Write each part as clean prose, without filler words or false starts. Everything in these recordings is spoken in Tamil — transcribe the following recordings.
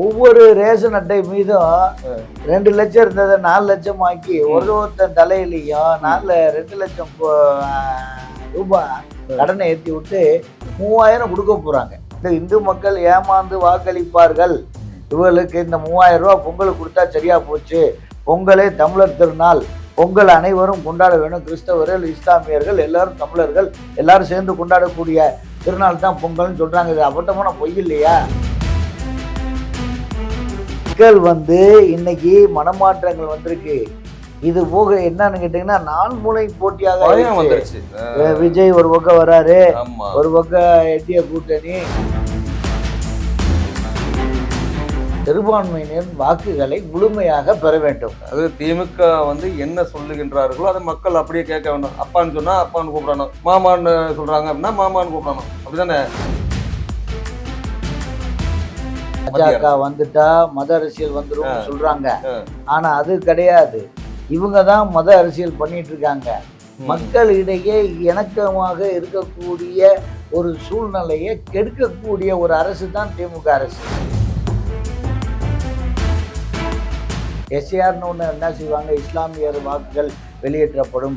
ஒவ்வொரு ரேஷன் அட்டை மீதும் 2 லட்சம் இருந்ததை 4 லட்சம் ஆக்கி ஒருத்தன் தலையிலையும் 2 லட்சம் ரூபாய் கடனை ஏற்றி விட்டு 3000 கொடுக்க போறாங்க. இந்த இந்து மக்கள் ஏமாந்து வாக்களிப்பார்கள், இவர்களுக்கு இந்த 3000 ரூபா பொங்கலுக்கு கொடுத்தா சரியா போச்சு, பொங்கலே தமிழர் திருநாள், பொங்கல் அனைவரும் கொண்டாட வேணும், கிறிஸ்தவர்கள் இஸ்லாமியர்கள் எல்லாரும் தமிழர்கள் எல்லாரும் சேர்ந்து கொண்டாடக்கூடிய திருநாள் தான் பொங்கல்னு சொல்றாங்க. இது அப்பட்டமான பொய் இல்லையா? மக்கள் இன்னைக்கு மனமாற்றங்கள் வந்திருக்கு. இது போக என்னன்னு கேட்டீங்கன்னா 4 முனை போட்டியாக வந்துருச்சு. விஜய் ஒரு பக்கம் வராரு, ஒரு பக்கம் என்டிஏ கூட்டணி. சிறுபான்மையினர் வாக்குகளை முழுமையாக பெற வேண்டும். அது திமுக என்ன சொல்லுகின்றார்களோ அதை மக்கள் அப்படியே கேட்க வேண்டும். அப்பான்னு சொன்னா அப்பான்னு கூப்பிடணும், மாமான்னு சொல்றாங்க அப்படின்னா மாமான்னு கூப்பிடணும், அப்படிதானே? பாஜக வந்துட்டா மத அரசியல் வந்துடும் சொல்றாங்க. ஆனா அது கிடையாது. இவங்க தான் மத அரசியல் பண்ணிட்டு இருக்காங்க. மக்களிடையே இணக்கமாக இருக்கக்கூடிய ஒரு சூழ்நிலையை கெடுக்கக்கூடிய ஒரு அரசு தான் திமுக அரசு. எஸ்ஏஆர்னு ஒன்று என்ன செய்வாங்க, இஸ்லாமியர் வாக்குகள் வெளியேற்றப்படும்,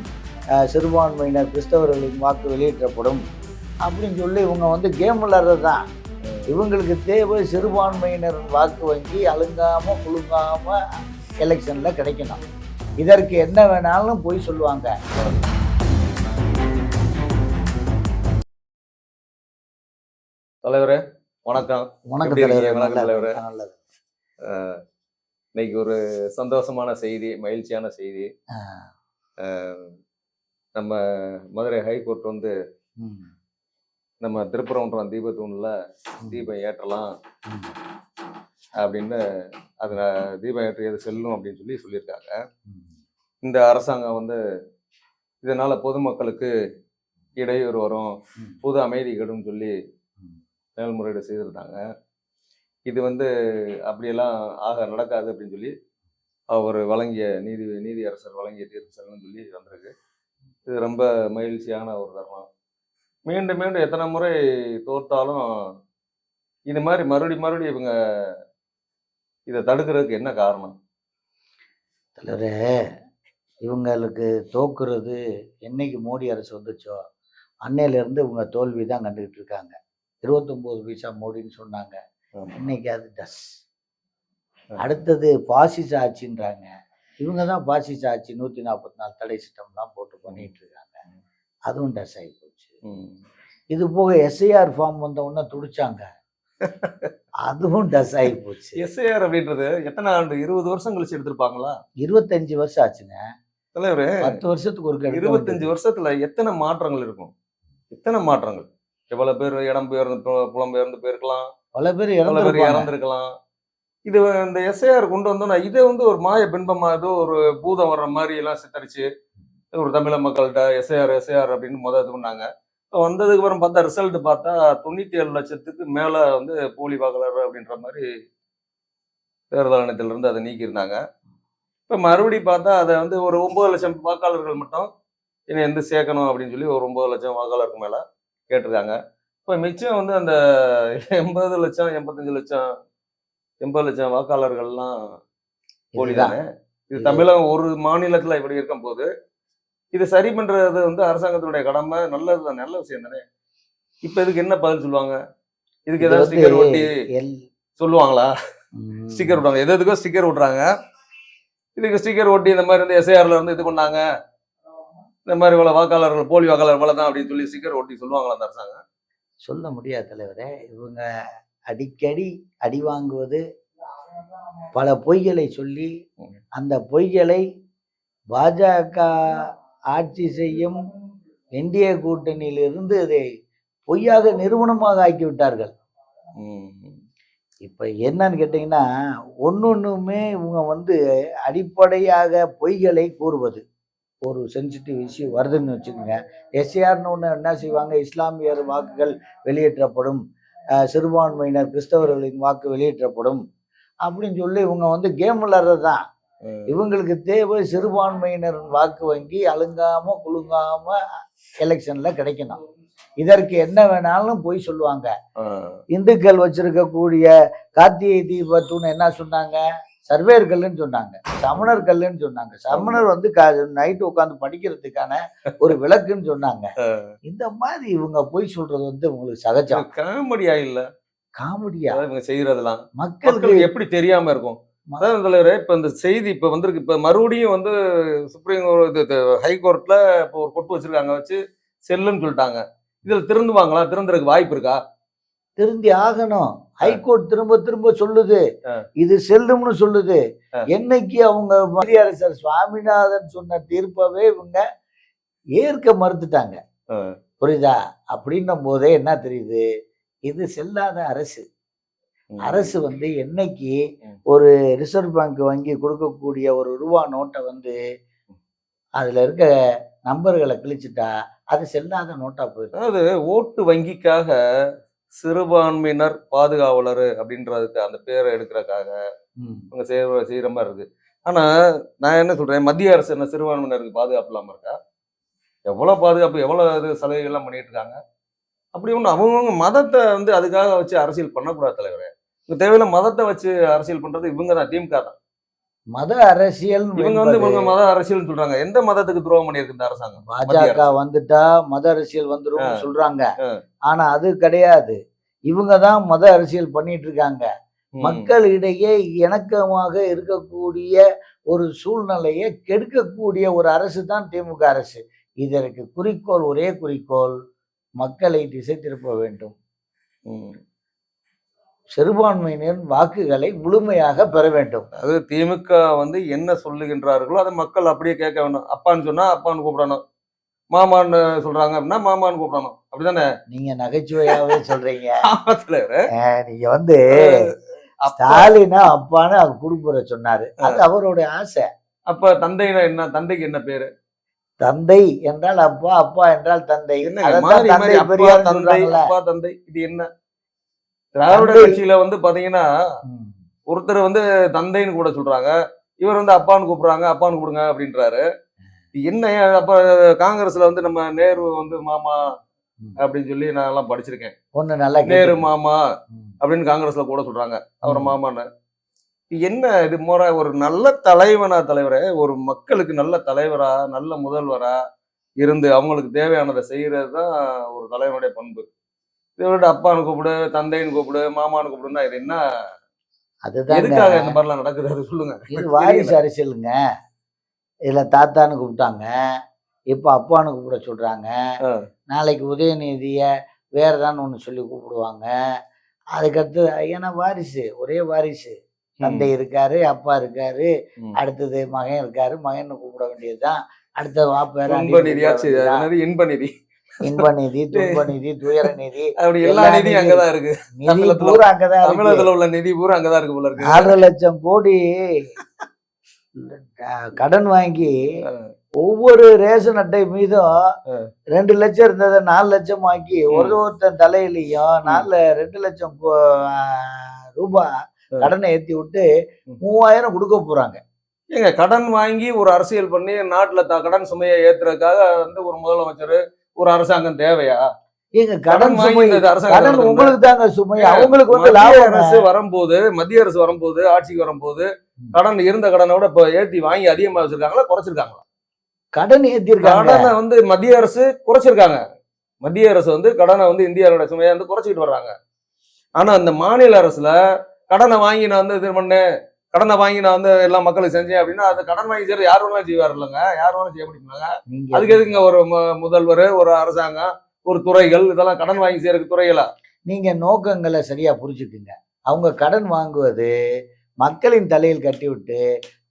சிறுபான்மையினர் கிறிஸ்தவர்களின் வாக்கு வெளியேற்றப்படும் அப்படின்னு சொல்லி இவங்க கேம் விளையாடுறது தான். இவங்களுக்கு தேவை சிறுபான்மையினர் வாக்கு வங்கி அழுங்காம குலுங்காம எலெக்ஷன்ல கிடைக்கணும். இதற்கு என்ன வேணாலும் போய் சொல்லுவாங்க. தலைவரே வணக்கம். வணக்கம் தலைவரே. நல்லது. இன்னைக்கு ஒரு சந்தோஷமான செய்தி, மகிழ்ச்சியான செய்தி. நம்ம மதுரை ஹைகோர்ட் நம்ம திருப்பரங்குன்றம் தீபத்தூண்ல தீபம் ஏற்றலாம் அப்படின்னு, அது தீபம் ஏற்றியது செல்லும் அப்படின்னு சொல்லியிருக்காங்க. இந்த அரசாங்கம் இதனால பொதுமக்களுக்கு இடையூறு வரும், பொது அமைதி கெடும் சொல்லி மேல்முறையீடு செய்திருந்தாங்க. இது அப்படியெல்லாம் நடக்காது அப்படின்னு சொல்லி அவர் வழங்கிய நீதியரசர் வழங்கிய தீர்ப்பு செல்லணும்னு சொல்லி வந்திருக்கு. இது ரொம்ப மகிழ்ச்சியான ஒரு தருணம். மீண்டும் மீண்டும் எத்தனை முறை தோற்றாலும் இது மாதிரி மறுபடியும் இவங்க இதை தடுக்கிறதுக்கு என்ன காரணம்? தலைவரே, இவங்களுக்கு தோக்குறது என்னைக்கு மோடி அரசு வந்துச்சோ அன்னையிலேருந்து இவங்க தோல்வி தான் கண்டுகிட்டு இருக்காங்க. 29 பைசா மோடின்னு சொன்னாங்க, இன்னைக்கு அது டஸ். அடுத்தது பாசிச ஆட்சின்றாங்க. இவங்க தான் பாசிச ஆட்சி, 144 தடை சட்டம்லாம் போட்டு பண்ணிட்டு இருக்காங்க. அதுவும் டஸ் ஆகி போச்சு. இது போக எஸ்ஐஆர் ஃபார்ம் உடனே துடிச்சாங்க, அதுவும் டஸ் ஆகி போச்சு. எஸ்ஐஆர் அப்படின்றது எத்தனை ஆண்டு? 20 வருஷம் கழிச்சு எடுத்திருப்பாங்களா? 25 வருஷம் ஆச்சுங்க தலைவரே. 10 வருஷத்துக்கு ஒரு 25 வருஷத்துல எத்தனை மாற்றங்கள் இருக்கும்? எத்தனை மாற்றங்கள்! எவ்வளவு பேர் இடம் புலம்பெயர்ந்து போயிருக்கலாம், பல பேர் இறந்துருக்கலாம். இது இந்த எஸ்ஐஆர் கொண்டு வந்தோம்னா இதை ஒரு மாய பின்பமா, ஏதோ ஒரு பூதம் வர்ற மாதிரி எல்லாம் சித்தரிச்சு ஒரு தமிழக மக்கள்கிட்ட எஸ்ஐஆர் அப்படின்னு இது பண்ணாங்க. வந்ததுக்கு அப்புறம் பார்த்தா ரிசல்ட் பார்த்தா 97 லட்சத்துக்கு மேல போலி வாக்காளர் அப்படின்ற மாதிரி தேர்தல் ஆணையத்திலிருந்து அதை நீக்கியிருந்தாங்க. இப்போ மறுபடியும் பார்த்தா அதை ஒரு 9 லட்சம் வாக்காளர்கள் மட்டும் இனி சேர்க்கணும் அப்படின்னு சொல்லி ஒரு 9 லட்சம் வாக்காளருக்கு மேல கேட்டிருக்காங்க. இப்போ மிச்சம் அந்த 80 லட்சம் 85 லட்சம் 80 லட்சம் வாக்காளர்கள்லாம் போலி தானே. இது தமிழகம் ஒரு மாநிலத்துல இப்படி இருக்கும் போது இது சரி பண்றது அரசாங்கத்தினுடைய கடமை. நல்லதுதான், நல்ல விஷயம் தானே. இப்ப இதுக்கு என்ன பதில் சொல்லுவாங்க? இதுக்கு ஏதாவது ஸ்டிக்கர் ஒட்டி சொல்லுவாங்களா? ஸ்டிக்கர் விடுவாங்க, எதுக்கோ ஸ்டிக்கர் விட்றாங்க. இதுக்கு ஸ்டிக்கர் ஒட்டி இந்த மாதிரி எஸ்ஐஆர்ல இது பண்ணாங்க, இந்த மாதிரி இவ்வளவு வாக்காளர்கள் போலி வாக்காளர் இவ்வளவுதான் அப்படின்னு சொல்லி ஸ்டிக்கர் ஒட்டி சொல்லுவாங்களா அந்த அரசாங்கம்? சொல்ல முடியாது தலைவரே. இவங்க அடிக்கடி அடி வாங்குவது பல பொய்களை சொல்லி, அந்த பொய்களை பாஜக ஆட்சி செய்யும் என்டிஏ கூட்டணியிலிருந்து இதை பொய்யாக நிறுவனமாக ஆக்கிவிட்டார்கள். இப்ப என்னன்னு கேட்டீங்கன்னா, ஒன்னொன்னுமே இவங்க அடிப்படையாக பொய்களை கூறுவது. ஒரு சென்சிட்டிவ் இஷ்யூ வருதுன்னு வச்சுக்கோங்க, எஸ்ஏஆர்னு ஒன்று என்ன செய்வாங்க, இஸ்லாமியர் வாக்குகள் வெளியேற்றப்படும், சிறுபான்மையினர் கிறிஸ்தவர்களின் வாக்கு வெளியேற்றப்படும் அப்படின்னு சொல்லி இவங்க கேம் விளையாடுறது தான். இவங்களுக்கு தேவை சிறுபான்மையினர் வாக்கு வங்கி அழுங்காம குலுங்காம எலெக்ஷன்ல கிடைக்கணும். இதற்கு என்ன வேணாலும் போய் சொல்லுவாங்க. இந்துக்கள் வச்சிருக்கக்கூடிய கார்த்திகை தீபத்துன்னு என்ன சொன்னாங்க? சர்வேர் கல்லுன்னு சொன்னாங்க, சமணர் கல்லுன்னு சொன்னாங்க. சமணர் வந்து நைட்டு உட்காந்து படிக்கிறதுக்கான ஒரு விளக்குன்னு சொன்னாங்க. இந்த மாதிரி இவங்க போய் சொல்றது வந்து உங்களுக்கு சகஜம். காமெடியா இல்ல? காமெடியா இவங்க செய்யறதெல்லாம் மக்களுக்கு எப்படி தெரியாம இருக்கும்? அதான் தலைவரே, இப்ப இந்த செய்தி இப்ப வந்திருக்கு. இப்ப மறுபடியும் வந்து சுப்ரீம் ஹைகோர்ட்ல இப்போ ஒரு கொட்டு வச்சிருக்காங்க, வச்சு செல்லுன்னு சொல்லிட்டாங்க. இதுல திருந்துவாங்களா? திருந்துறதுக்கு வாய்ப்பு இருக்கா? திருந்தி ஆகணும். ஹைகோர்ட் திரும்ப திரும்ப சொல்லுது, இது செல்லும்னு சொல்லுது. என்னைக்கு அவங்க மத்திய சுவாமிநாதன் சொன்ன தீர்ப்பவே இவங்க ஏற்க மறுத்துட்டாங்க. புரியுதா? அப்படின்னும் போதே என்ன தெரியுது, இது செல்லாத அரசு. அரசு வந்து என்னைக்கு ஒரு ரிசர்வ் பேங்க் வங்கி கொடுக்கக்கூடிய ஒரு ரூபா நோட்டை வந்து அதுல இருக்க நம்பர்களை கிழிச்சுட்டா அது செல்லாத நோட்டா போயிடும். அதாவது ஓட்டு வங்கிக்காக சிறுபான்மையினர் பாதுகாவலர் அப்படின்றதுக்கு அந்த பேரை எடுக்கிறதுக்காக இவங்க செய்யற மாதிரி இருக்கு. ஆனா நான் என்ன சொல்றேன், மத்திய அரசு என்ன சிறுபான்மையினருக்கு பாதுகாப்பு இல்லாம இருக்கா? எவ்வளவு பாதுகாப்பு, எவ்வளவு சலுகைகள் எல்லாம் பண்ணிட்டு இருக்காங்க. அப்படி ஒண்ணு அவங்கவுங்க மதத்தை வந்து அதுக்காக வச்சு அரசியல் பண்ணக்கூடாது தலைவரே. தேவையில்ல மதத்தை வச்சு அரசியல் பண்றது இவங்க தான், திமுக தான். மத அரசியல் இவங்க வந்து இவங்க மத அரசியல் சொல்றாங்க. எந்த மதத்துக்கு துரோகம் பண்ணியிருக்கு இந்த அரசாங்கம்? பாஜக வந்துட்டா மத அரசியல் வந்துரும் சொல்றாங்க. ஆனா அது கிடையாது. இவங்க தான் மத அரசியல் பண்ணிட்டு இருக்காங்க. மக்களிடையே இணக்கமாக இருக்கக்கூடிய ஒரு சூழ்நிலையை கெடுக்கக்கூடிய ஒரு அரசு தான் திமுக அரசு. இதற்கு குறிக்கோள், ஒரே குறிக்கோள், மக்களை திசை திருப்ப வேண்டும். சிறுபான்மையினர் வாக்குகளை முழுமையாக பெற வேண்டும். அது திமுக வந்து என்ன சொல்லுகின்றார்களோ அதை மக்கள் அப்படியே கேட்க வேண்டும். அப்பான்னு சொன்னா அப்பான்னு கூப்பிடணும், மாமான்னு சொல்றாங்க அப்படின்னா மாமான்னு கூப்பிடணும். அப்படிதானே? நீங்க நகைச்சுவையாவே சொல்றீங்க. நீங்க வந்து ஸ்டாலினா அப்பான்னு அவர் குடும்புற சொன்னாரு, அது அவருடைய ஆசை. அப்ப தந்தைனா என்ன? தந்தைக்கு என்ன பேரு? தந்தை என்றால் அப்பா, அப்பா என்றால் தந்தை. அப்பா தந்தை இது என்ன? திராவிட கட்சியில வந்து பாத்தீங்கன்னா ஒருத்தர் வந்து தந்தைன்னு கூட சொல்றாங்க, இவர் வந்து அப்பான்னு கூப்பிடுறாங்க, அப்பான்னு கூப்பிடுங்க அப்படின்றாரு. என்ன? அப்ப காங்கிரஸ்ல வந்து நம்ம நேரு வந்து மாமா அப்படின்னு சொல்லி நான் எல்லாம் படிச்சிருக்கேன். ஒண்ணு நல்லா நேரு மாமா அப்படின்னு காங்கிரஸ்ல கூட சொல்றாங்க, அவரை மாமான்னு. என்ன இது முறை? ஒரு நல்ல தலைவரே, ஒரு மக்களுக்கு நல்ல தலைவரா, நல்ல முதல்வரா இருந்து அவங்களுக்கு தேவையானதை செய்யறது தான் ஒரு தலைவனுடைய பண்பு. இவரோட அப்பான்னு கூப்பிடு, தந்தைன்னு கூப்பிடு, மாமான்னு கூப்பிடுன்னா இது என்ன? அதுதான் எதுக்காக இந்த மாதிரிலாம் நடக்குது? அது சொல்லுங்க. இது வாரிசு அரசியலுங்க. இதுல தாத்தான்னு கூப்பிட்டாங்க, இப்ப அப்பான்னு கூப்பிட சொல்றாங்க. நாளைக்கு உதயநிதிய வேறதான் ஒண்ணு சொல்லி கூப்பிடுவாங்க. அதுக்கடுத்து ஏன்னா வாரிசு, ஒரே வாரிசு. தந்தை இருக்காரு, அப்பா இருக்காரு, அடுத்தது மகன் இருக்காரு, மகன் கூப்பிட வேண்டியதுதான். அடுத்த இன்ப நிதி, இன்ப நிதி, துன்ப நிதி, துயர நிதி, அப்படி எல்லா நிதியும் அங்கதான் இருக்கு. நிதி பூரா அங்கதான், தமிழகத்துல உள்ள நிதி பூரா அங்கதான் இருக்கு போல இருக்கு. 6 லட்சம் கோடி கடன் வாங்கி ஒவ்வொரு ரேஷன் அட்டை மீதும் 2 லட்சம் இருந்ததை 4 லட்சம் ஆக்கி ஒருத்தன் தலையிலையும் 2 லட்சம் ரூபாய் கடனை ஏத்தி விட்டு 3000 கொடுக்க போறாங்க. ஏங்க, கடன் வாங்கி ஒரு அரசியல் பண்ணி நாட்டுல கடன் சுமையை ஏத்துறதுக்காக வந்து ஒரு முதலமைச்சர், ஒரு அரசாங்கம் தேவையா? ஏங்க, கடன் சுமை, கடன் உங்களுக்கு தாங்க சுமை, அவங்களுக்கு வந்து அரசு வரும்போது, மத்திய அரசு வரும்போது, ஆட்சிக்கு வரும்போது கடன் இருந்த கடனோட இப்ப ஏத்தி வாங்கி அதிகமா வச்சிருக்காங்களா, குறைச்சிருக்காங்களா? கடன் ஏத்திருக்காங்க. கடனை வந்து மத்திய அரசு குறைச்சிருக்காங்க. மத்திய அரசு வந்து கடனை வந்து இந்தியாவோட சுமையை வந்து குறைச்சிக்கிட்டு வர்றாங்க. ஆனா அந்த மாநில அரசுல கடனை வாங்கி நான் வந்து இது பண்ணேன், கடனை வாங்கி நான் வந்து எல்லா மக்களுக்கு செஞ்சேன் அப்படின்னா அது கடன் வாங்கி செய்யறது யார் வேணாலும் செய்வார் இல்லைங்க? யார் வேணாலும் செய்ய முடியுமாங்க? அதுக்கு எதுக்குங்க ஒரு முதல்வர், ஒரு அரசாங்கம், ஒரு துறைகள் இதெல்லாம் கடன் வாங்கி செய்யறதுக்கு துறைகளா? நீங்க நோக்கங்களை சரியா புரிஞ்சுக்குங்க. அவங்க கடன் வாங்குவது மக்களின் தலையில் கட்டி விட்டு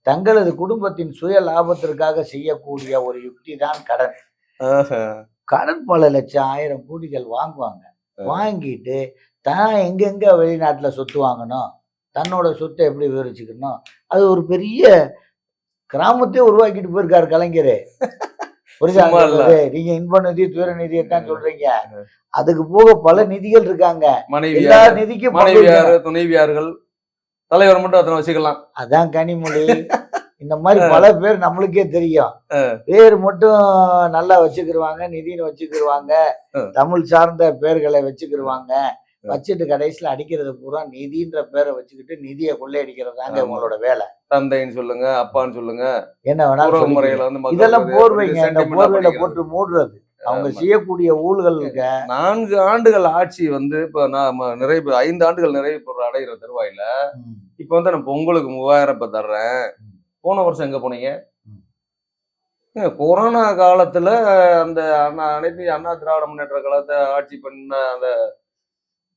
தங்களது குடும்பத்தின் சுய லாபத்திற்காக செய்யக்கூடிய ஒரு யுக்தி தான் கடன். கடன் பல லட்சம், 1000 கோடிகள் வாங்குவாங்க. வாங்கிட்டு தான் எங்கெங்க வெளிநாட்டுல சொத்து வாங்கணும், தன்னோட சொத்தை எப்படி விவரிச்சுக்கணும், அது ஒரு பெரிய கிராமத்தையே உருவாக்கிட்டு போயிருக்காரு கலைஞர். நீங்க இன்ப நிதி, துயர நிதியைத்தான் சொல்றீங்க. அதுக்கு போக பல நிதிகள் இருக்காங்க. எல்லா நிதிக்கும் துணைவியார்கள், தலைவர் மட்டும் அத்தனை வச்சுக்கலாம். அதான் கனிமொழி. இந்த மாதிரி பல பேர் நம்மளுக்கே தெரியும். பேர் மட்டும் நல்லா வச்சுக்கிருவாங்க, நிதின்னு வச்சுக்கிருவாங்க, தமிழ் சார்ந்த பேர்களை வச்சுக்கிருவாங்க. வச்சுட்டு கடைசியில அடிக்கிறது பூரா நிதின்ற பேரை வச்சுக்கிட்டு நிதியை கொள்ளையடிக்கிறதாங்க உங்களோட வேலை. தந்தைன்னு சொல்லுங்க, அப்பான்னு சொல்லுங்க, என்ன வேணாலும் முறையில வந்து இதெல்லாம் போர்வைங்க. இந்த போர்வையில போட்டு மூடுறது அவங்க செய்யக்கூடிய ஊழல்களுக்கு. 4 ஆண்டுகள் ஆட்சி வந்து இப்ப நாம 5 ஆண்டுகள் நிறைவு அடைகிற தருவாயில இப்ப வந்து நான் பொங்கலுக்கு 3000 இப்ப தர்றேன். போன வருஷம் எங்க போனீங்க? கொரோனா காலத்துல அந்த அனைத்து அண்ணா திராவிட முன்னேற்ற கழகத்தை ஆட்சி பண்ண அந்த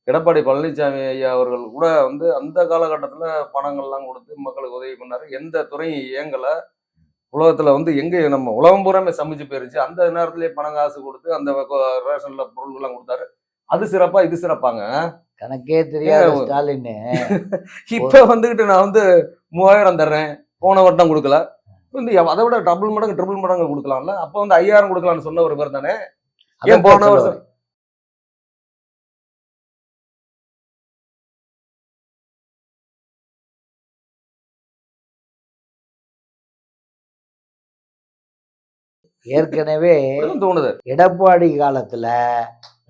எடப்பாடி பழனிசாமி ஐயா அவர்கள் கூட வந்து அந்த காலகட்டத்துல பணங்கள்லாம் கொடுத்து மக்களுக்கு உதவி பண்ணாரு. எந்த துறையும் இயங்கல. உலகத்துல வந்து எங்க நம்ம உலகம் பூராமே சமைச்சு போயிருச்சு. அந்த நேரத்திலேயே பணம் காசு கொடுத்து அந்த ரேஷன்ல பொருள் எல்லாம் கொடுத்தாரு. அது சிறப்பா இது சிறப்பாங்க கணக்கே தெரியாது ஸ்டாலின். இப்ப வந்துகிட்டு நான் வந்து 3000 தர்றேன், போன வருடம் கொடுக்கல, வந்து அதை விட டபுள் மடங்கு ட்ரிபிள் மடங்கு கொடுக்கலாம்ல. அப்ப வந்து 5000 கொடுக்கலாம்னு சொன்ன ஒரு பேர் தானே. ஏன் போன வருஷம் ஏற்கனவே தோணுது எடப்பாடி காலத்துல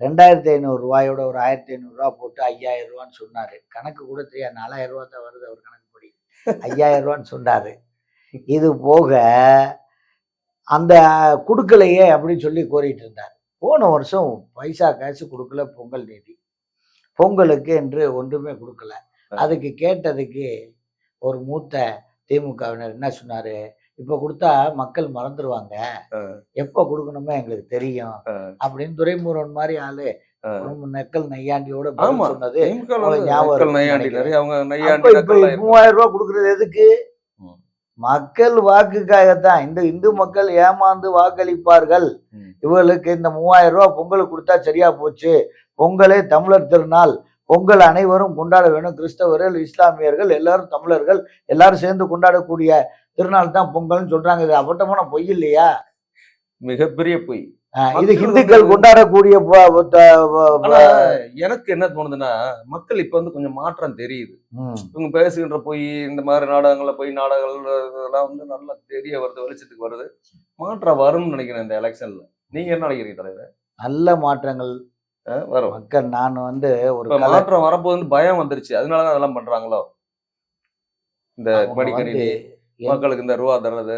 2500 ரூபாயோட ஒரு 1500 ரூபா போட்டு 5000 ரூபான்னு சொன்னாரு. கணக்கு கூட தெரியாது, 4000 ரூபா தான் வருது அவர் கணக்குப்படி. 5000 ரூபான்னு சொன்னாரு. இது போக அந்த கொடுக்கலையே அப்படின்னு சொல்லி கோரிட்டு இருந்தார். போன வருஷம் பைசா காசு கொடுக்கல. பொங்கல் நிதி பொங்கலுக்கு என்று ஒன்றுமே கொடுக்கல. அதுக்கு கேட்டதுக்கு ஒரு மூத்த திமுகவினர் என்ன சொன்னாரு, இப்ப கொடுத்தா மக்கள் மறந்துடுவாங்க, எப்ப கொடுக்கணுமோ எங்களுக்கு தெரியும் அப்படின்னு துரைமுருகன் மாதிரி ஆளு நெக்கல் நையாண்டியோட சொன்னது 3000 ரூபாய் கொடுக்கறது எதுக்கு? மக்கள் வாக்குக்காகத்தான். இந்த இந்து மக்கள் ஏமாந்து வாக்களிப்பார்கள். இவர்களுக்கு இந்த 3000 ரூபாய் பொங்கலுக்கு கொடுத்தா சரியா போச்சு, பொங்கலே தமிழர் திருநாள், பொங்கல் அனைவரும் கொண்டாட வேணும், கிறிஸ்தவர்கள் இஸ்லாமியர்கள் எல்லாரும் தமிழர்கள் எல்லாரும் சேர்ந்து கொண்டாடக்கூடிய திருநாள் தான் பொங்கல்னு சொல்றாங்க. இது அப்பட்டமான பொய் இல்லையா? மிகப்பெரிய பொய். இது இந்துக்கள் கொண்டாடக்கூடிய. எனக்கு என்ன தோணுதுன்னா, மக்கள் இப்ப வந்து கொஞ்சம் மாற்றம் தெரியுது. இவங்க பேசுகின்ற போய் இந்த மாதிரி நாடகங்கள்ல போய் நாடகங்கள் இதெல்லாம் வந்து நல்லா தெரிய வருது, வெளிச்சத்துக்கு வருது. மாற்றம் வரும்னு நினைக்கிறேன் இந்த எலெக்ஷன்ல. நீங்க என்ன நினைக்கிறீங்க தலைவர்? நல்ல மாற்றங்கள் வரும். மக்கள் நான் வந்து ஒரு மாற்றம் வரப்போது பயம் வந்துருச்சு, அதனாலதான் அதெல்லாம் பண்றாங்களோ. இந்த மடிக்கணினி மக்களுக்கு இந்த ரூபா தர்றது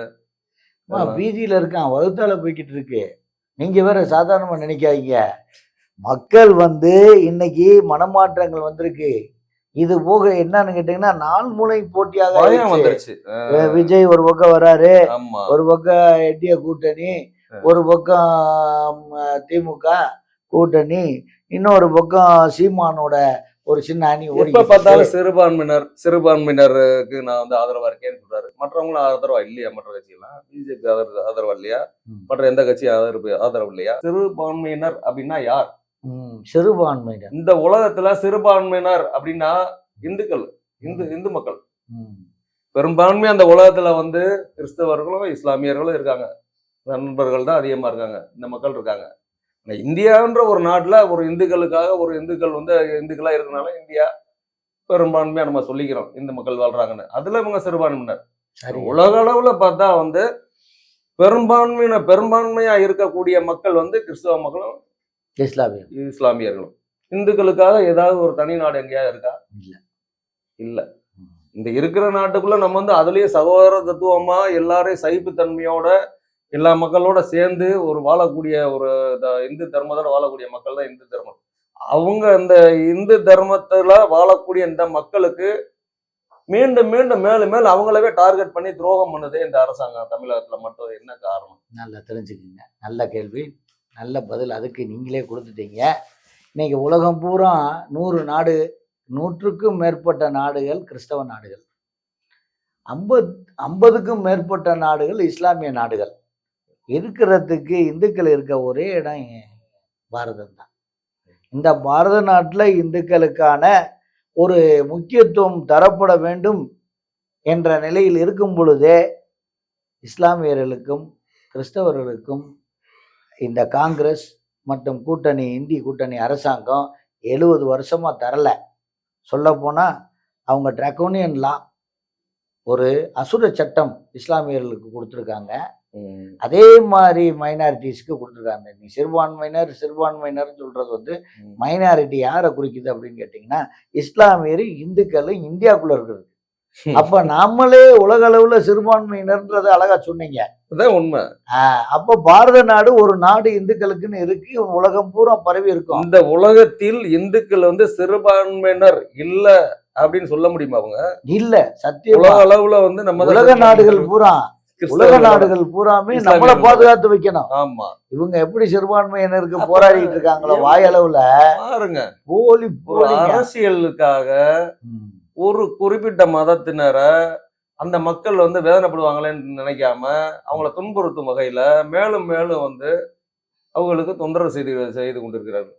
வீதியில இருக்கான், வகுத்தால போய்கிட்டு இருக்கு. நீங்க வேற சாதாரணமா நினைக்காதீங்க. மக்கள் வந்து இன்னைக்கு மனமாற்றங்கள் வந்திருக்கு. இது போக என்னன்னு கேட்டீங்கன்னா, 4 மூலை போட்டியாக வந்துருச்சு. விஜய் ஒரு பக்கம் வராரு, ஒரு பக்கம் என்டிஏ கூட்டணி, ஒரு பக்கம் திமுக கூட்டணி, இன்னொரு பக்கம் சீமானோட ஒரு சின்ன அணி. எப்ப பார்த்தாலும் சிறுபான்மையினருக்கு நான் வந்து ஆதரவா இருக்கேன்னு சொல்றாரு. மற்றவங்களும் ஆதரவா இல்லையா? மற்ற கட்சியெல்லாம் பிஜேபி ஆதரவா இல்லையா? மற்ற எந்த கட்சியும் ஆதரவு இல்லையா? சிறுபான்மையினர் அப்படின்னா யார்? சிறுபான்மையினர் இந்த உலகத்துல சிறுபான்மையினர் அப்படின்னா இந்துக்கள், இந்து மக்கள். பெரும்பான்மை அந்த உலகத்துல வந்து கிறிஸ்தவர்களும் இஸ்லாமியர்களும் இருக்காங்க, நண்பர்கள் தான் அதிகமா இருக்காங்க, இந்த மக்கள் இருக்காங்க. இந்தியான்ற ஒரு நாட்டுல ஒரு இந்துக்களுக்காக ஒரு இந்துக்கள் வந்து இந்துக்களா இருக்கனால இந்தியா பெரும்பான்மையா நம்ம சொல்லிக்கிறோம் இந்து மக்கள் வாழ்றாங்கன்னு. அதுல இவங்க சிறுபான்மையினர். உலக அளவுல பார்த்தா வந்து பெரும்பான்மையா இருக்கக்கூடிய மக்கள் வந்து கிறிஸ்தவ மக்களும் இஸ்லாமியர்களும். இந்துக்களுக்காக ஏதாவது ஒரு தனி நாடு எங்கேயாவது இருக்கா? இல்ல. இந்த இருக்கிற நாட்டுக்குள்ள நம்ம வந்து அதுலயே சகோதர தத்துவமா எல்லாரையும் சகிப்புத்தன்மையோட எல்லா மக்களோட சேர்ந்து ஒரு வாழக்கூடிய ஒரு இந்து தர்மத்தோட வாழக்கூடிய மக்கள் தான் இந்து தர்மம். அவங்க இந்த இந்து தர்மத்துல வாழக்கூடிய இந்த மக்களுக்கு மீண்டும் மீண்டும் மேலும் மேலும் அவங்களவே டார்கெட் பண்ணி துரோகம் பண்ணுதே இந்த அரசாங்கம் தமிழகத்துல மட்டும். என்ன காரணம்? நல்லா தெரிஞ்சுக்கிங்க. நல்ல கேள்வி, நல்ல பதில். அதுக்கு நீங்களே கொடுத்துட்டீங்க. இன்னைக்கு உலகம் பூரா 100 நாடு, 100க்கும் மேற்பட்ட நாடுகள் கிறிஸ்தவ நாடுகள், 50க்கும் மேற்பட்ட நாடுகள் இஸ்லாமிய நாடுகள். இருக்கிறதுக்கு இந்துக்கள் இருக்க ஒரே இடம் பாரதம் தான். இந்த பாரத நாட்டில் இந்துக்களுக்கான ஒரு முக்கியத்துவம் தரப்பட வேண்டும் என்ற நிலையில் இருக்கும் பொழுதே இஸ்லாமியர்களுக்கும் கிறிஸ்தவர்களுக்கும் இந்த காங்கிரஸ் மற்றும் கூட்டணி இந்தி கூட்டணி அரசாங்கம் 70 வருஷமா தரல. சொல்ல போனா அவங்க டிராகோனியன் லா, ஒரு அசுர சட்டம் இஸ்லாமியர்களுக்கு கொடுத்துருக்காங்க. அதே மாதிரி மைனாரிட்டிஸ்க்கு கொடுத்துருக்காங்க. நீ சிறுபான்மையினர் சொல்றது வந்து மைனாரிட்டி யாரை குறிக்குது அப்படின்னு கேட்டீங்கன்னா, இஸ்லாமியர், இந்துக்கள் இந்தியாக்குள்ள இருக்கிறது. அப்ப நம்மளே உலக அளவுல சிறுபான்மையினர்ன்றத அழகா சொன்னீங்க. அதான் உண்மை. அப்ப பாரத நாடு ஒரு நாடு இந்துக்களுக்குன்னு இருக்கு, உலகம் பூரா பரவி இருக்கும். இந்த உலகத்தில் இந்துக்கள் வந்து சிறுபான்மையினர் இல்ல அப்படின்னு சொல்ல முடியுமா? அவங்க இல்ல. சத்தியம். உலக அளவுல வந்து நம்ம உலக நாடுகள் பூராமே நம்மள பாதுகாத்து வைக்கணும். ஆமா. இவங்க எப்படி சிறுபான்மையினருக்கு போராடிட்டு இருக்காங்களோ வாய் அளவுல பாருங்க. போலி அரசியலுக்காக ஒரு குறிப்பிட்ட மதத்தினரை அந்த மக்கள் வந்து வேதனைப்படுவாங்களேன்னு நினைக்காம அவங்கள துன்புறுத்தும் வகையில மேலும் மேலும் வந்து அவங்களுக்கு தொந்தரவு செய்து கொண்டிருக்கிறார்கள்.